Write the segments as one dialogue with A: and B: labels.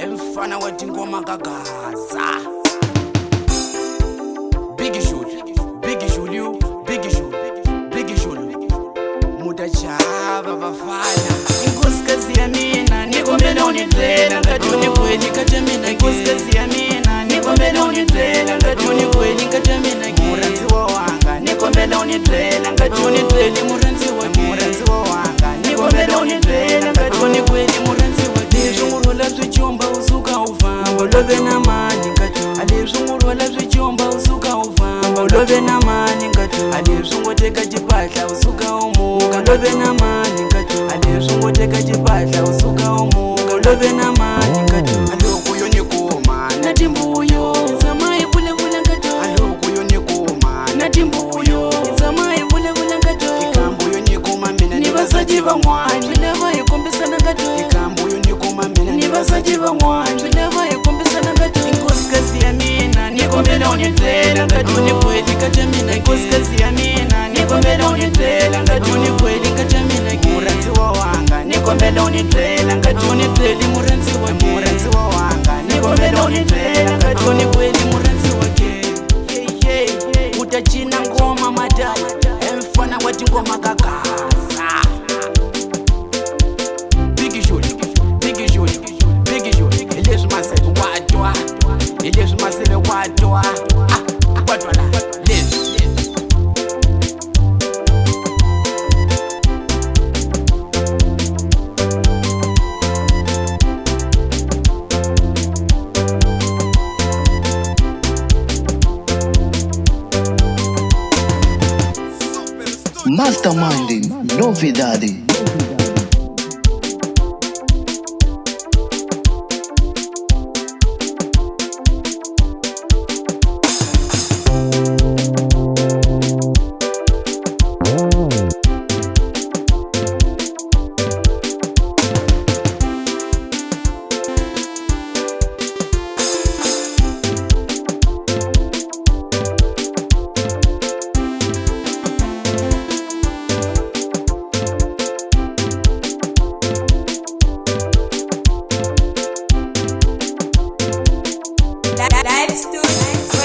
A: Emfana wathi ngoma kagaza. Biggie Shuli muda chava bafana. Inkosikasi ya mina nikombela unitlela ngatuni kweli katamina. Inkosikasi ya mina nikombela unitlela ngatuni kweli katamina. Muranzi wanga nikombela unitlela ngatuni kweli muranzi wanga nikombela unitlela ngatuni kweli muranzi wanga. Alezungurula zvichomba usuka ufamba ulove na mani ngatu. Alezungurula zvichomba usuka ufamba ulove na mani ngatu. Alezungoteka chipahla usuka umuka ulove na mani ngatu. Alezungoteka chipahla usuka umuka ulove na mani ngatu. Alokuyo nikuma nati mbuyo zamai vule ngatu. Alokuyo nikuma nati mbuyo zamai vule ngatu. Ikambuyo nikuma mina nibasaji bamwani vileva ikombisana ngatu. Ikambuyo nikuma mina nibasaji bamwani vileva ikombisana ngatu. Inkosikasi ya mina nikombela unitlela ngatuni kweli katamina. Inkosikasi ya mina nikombela unitlela ngatuni kweli katamina. Muranzi wanga nikombela unitlela ngatuni kweli muranzi wanga nikombela unitlela ngatuni kweli muranzi wake. Utachina ngoma madai emfana wati ngoma kagaza. Biggie Shuli ileswi maseve wadwa wadwa la leswi.
B: Masterminding novidade.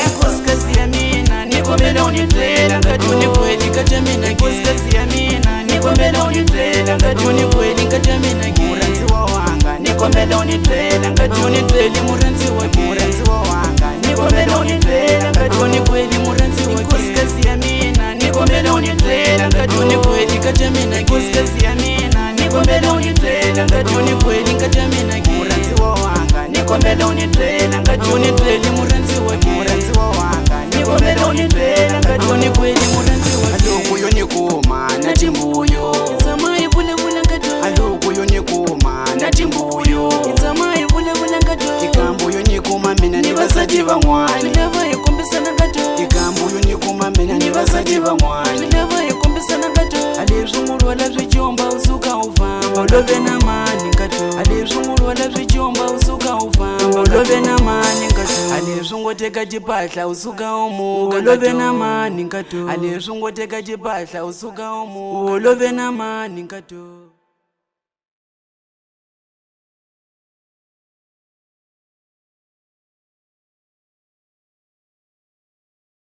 B: Inkosikasi ya mina nikombela unitlela ngatuni kweli katamina. Inkosikasi ya mina nikombela unitlela ngatuni kweli katamina. Muranzi wanga nikombela unitlela ngatuni kweli muranzi wanga nikombela unitlela ngatuni kweli muranzi wake. Inkosikasi ya mina nikombela unitlela ngatuni kweli katamina. Inkosikasi ya mina nikombela unitlela ngatuni kweli katamina. Muranzi wanga nikombela unitlela ngatuni kweli muranzi wake. Muranzi wanga nikombela unitlela ngatuni kweli muranzi wake. Alokuyo nikuma nati mbuyo zamai vule ngatu. Alokuyo nikuma nati mbuyo zamai vule ngatu. Ikambuyo nikuma mina nibasaji bamwani vileva ikombisana ngatu. Ikambuyo nikuma mina nibasaji bamwani vileva ikombisana ngatu. Alezungurula zvichomba usuka ufamba ulove na mani ngatu. Alezungurula zvichomba usuka ufamba ulove na mani ngatu. Alezungoteka chipahla usuka umuka ulove na mani ngatu. Alezungoteka chipahla usuka umuka ulove na mani ngatu.